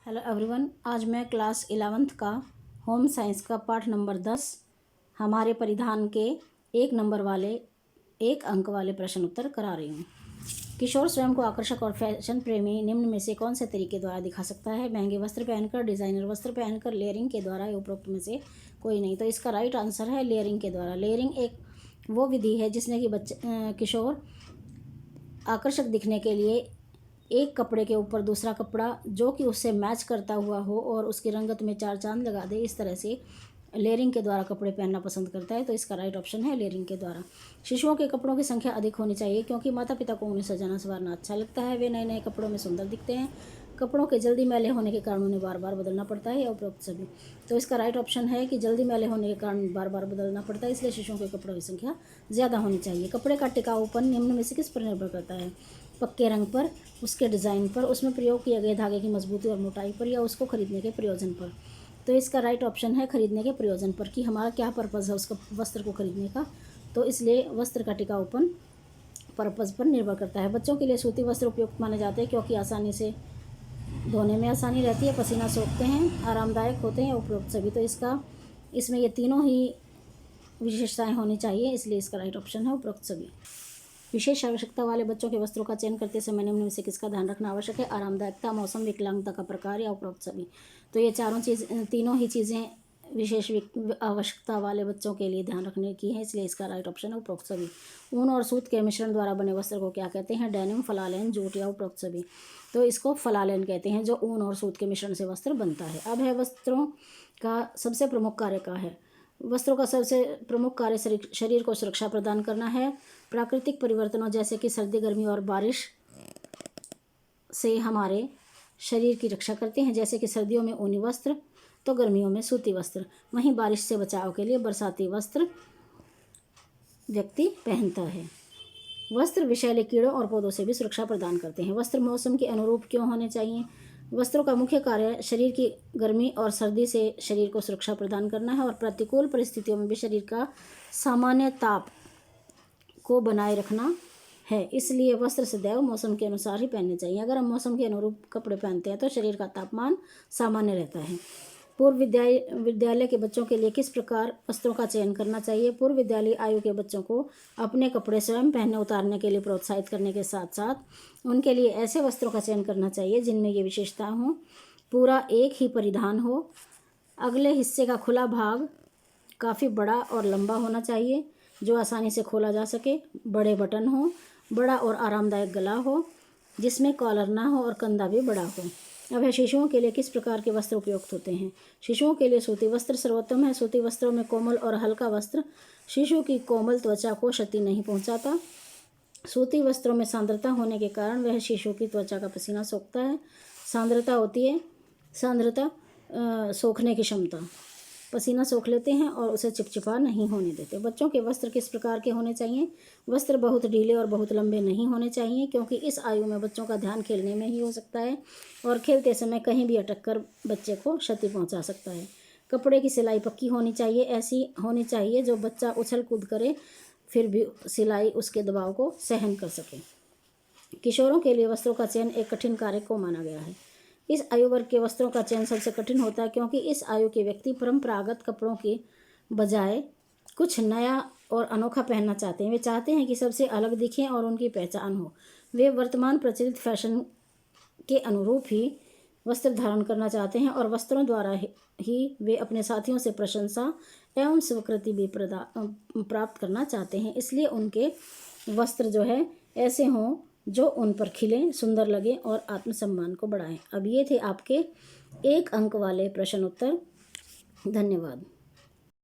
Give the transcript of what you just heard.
Hello everyone, आज मैं class 11th का होम साइंस का पाठ नंबर 10 हमारे परिधान के 1 अंक वाले प्रश्न उत्तर करा रही हूँ। किशोर स्वयं को आकर्षक और फैशन प्रेमी निम्न में से कौन से तरीके द्वारा दिखा सकता है? महंगे वस्त्र पहनकर, डिजाइनर वस्त्र पहनकर, लेयरिंग के द्वारा, या उपरोक्त में से कोई नहीं। तो इसका राइट आंसर है लेयरिंग के द्वारा। लेयरिंग एक वो विधि है जिसने कि किशोर आकर्षक दिखने के लिए एक कपड़े के ऊपर दूसरा कपड़ा जो कि उससे मैच करता हुआ हो और उसकी रंगत में 4 चांद लगा दे, इस तरह से लेयरिंग के द्वारा कपड़े पहनना पसंद करता है। तो इसका राइट ऑप्शन है लेयरिंग के द्वारा। शिशुओं के कपड़ों की संख्या अधिक होनी चाहिए क्योंकि माता पिता को उन्हें सजाना संवारना अच्छा लगता है। वे नए नए कपड़ों में सुंदर दिखते हैं। कपड़ों के जल्दी मैले होने के कारण उन्हें बार बार बदलना पड़ता है, या उपरोक्त सभी। तो इसका राइट ऑप्शन है कि जल्दी मैले होने के कारण बार बार बदलना पड़ता है, इसलिए शिशुओं के कपड़ों की संख्या ज़्यादा होनी चाहिए। कपड़े का टिकाऊपन निम्न में से किस पर निर्भर करता है? पक्के रंग पर, उसके डिज़ाइन पर, उसमें प्रयोग किए गए धागे की मजबूती और मोटाई पर, या उसको खरीदने के प्रयोजन पर। तो इसका राइट ऑप्शन है खरीदने के प्रयोजन पर, कि हमारा क्या पर्पज़ है उसका वस्त्र को खरीदने का। तो इसलिए वस्त्र का टिकाऊपन पर्पज़ पर निर्भर करता है। बच्चों के लिए सूती वस्त्र उपयुक्त माने जाते हैं क्योंकि आसानी से धोने में आसानी रहती है, पसीना सोखते हैं, आरामदायक होते हैं, उपरोक्त सभी। तो इसमें ये तीनों ही विशेषताएं होनी चाहिए, इसलिए इसका राइट ऑप्शन है उपरोक्त सभी। विशेष आवश्यकता वाले बच्चों के वस्त्रों का चयन करते समय निम्न में से किसका ध्यान रखना आवश्यक है? आरामदायकता, मौसम, विकलांगता का प्रकार, या उपरोक्त सभी। तो ये तीनों ही चीज़ें विशेष आवश्यकता वाले बच्चों के लिए ध्यान रखने की है, इसलिए इसका राइट ऑप्शन है उपरोक्त सभी। ऊन और सूत के मिश्रण द्वारा बने वस्त्र को क्या कहते हैं? डेनिम, फलालेन, जूट, या उपरोक्त सभी। तो इसको फलालेन कहते हैं, जो ऊन और सूत के मिश्रण से वस्त्र बनता है। अब है वस्त्रों का सबसे प्रमुख कार्य का है। वस्त्रों का सबसे प्रमुख कार्य शरीर को सुरक्षा प्रदान करना है। प्राकृतिक परिवर्तनों जैसे कि सर्दी, गर्मी और बारिश से हमारे शरीर की रक्षा करते हैं, जैसे कि सर्दियों में ऊनी वस्त्र तो गर्मियों में सूती वस्त्र। वहीं बारिश से बचाव के लिए बरसाती वस्त्र व्यक्ति पहनता है। वस्त्र विषैले कीड़ों और पौधों से भी सुरक्षा प्रदान करते हैं। वस्त्र मौसम के अनुरूप क्यों होने चाहिए? वस्त्रों का मुख्य कार्य शरीर की गर्मी और सर्दी से शरीर को सुरक्षा प्रदान करना है और प्रतिकूल परिस्थितियों में भी शरीर का सामान्य ताप को बनाए रखना है। इसलिए वस्त्र सदैव मौसम के अनुसार ही पहनने चाहिए। अगर हम मौसम के अनुरूप कपड़े पहनते हैं तो शरीर का तापमान सामान्य रहता है। पूर्व विद्यालय के बच्चों के लिए किस प्रकार वस्त्रों का चयन करना चाहिए? पूर्व विद्यालय आयु के बच्चों को अपने कपड़े स्वयं पहनने उतारने के लिए प्रोत्साहित करने के साथ साथ उनके लिए ऐसे वस्त्रों का चयन करना चाहिए जिनमें ये विशेषताएं हों: पूरा एक ही परिधान हो, अगले हिस्से का खुला भाग काफ़ी बड़ा और लंबा होना चाहिए जो आसानी से खोला जा सके, बड़े बटन हो, बड़ा और आरामदायक गला हो जिसमें कॉलर ना हो और कंधा भी बड़ा हो। अब है शिशुओं के लिए किस प्रकार के वस्त्र उपयुक्त होते हैं? शिशुओं के लिए सूती वस्त्र सर्वोत्तम है। सूती वस्त्रों में कोमल और हल्का वस्त्र शिशु की कोमल त्वचा को क्षति नहीं पहुंचाता। सूती वस्त्रों में सांद्रता होने के कारण वह शिशु की त्वचा का पसीना सोखता है। सांद्रता सोखने की क्षमता, पसीना सोख लेते हैं और उसे चिपचिपा नहीं होने देते। बच्चों के वस्त्र किस प्रकार के होने चाहिए? वस्त्र बहुत ढीले और बहुत लंबे नहीं होने चाहिए क्योंकि इस आयु में बच्चों का ध्यान खेलने में ही हो सकता है और खेलते समय कहीं भी अटक कर बच्चे को क्षति पहुंचा सकता है। कपड़े की सिलाई पक्की होनी चाहिए, ऐसी होनी चाहिए जो बच्चा उछल कूद करे फिर भी सिलाई उसके दबाव को सहन कर सके। किशोरों के लिए वस्त्रों का चयन एक कठिन कार्य को माना गया है। इस आयु वर्ग के वस्त्रों का चयन सबसे कठिन होता है क्योंकि इस आयु के व्यक्ति परंपरागत कपड़ों के बजाय कुछ नया और अनोखा पहनना चाहते हैं। वे चाहते हैं कि सबसे अलग दिखें और उनकी पहचान हो। वे वर्तमान प्रचलित फैशन के अनुरूप ही वस्त्र धारण करना चाहते हैं और वस्त्रों द्वारा ही वे अपने साथियों से प्रशंसा एवं स्वीकृति भी प्राप्त करना चाहते हैं। इसलिए उनके वस्त्र जो है ऐसे हों जो उन पर खिलें, सुंदर लगें और आत्मसम्मान को बढ़ाएं। अब ये थे आपके 1 अंक वाले प्रश्न उत्तर। धन्यवाद।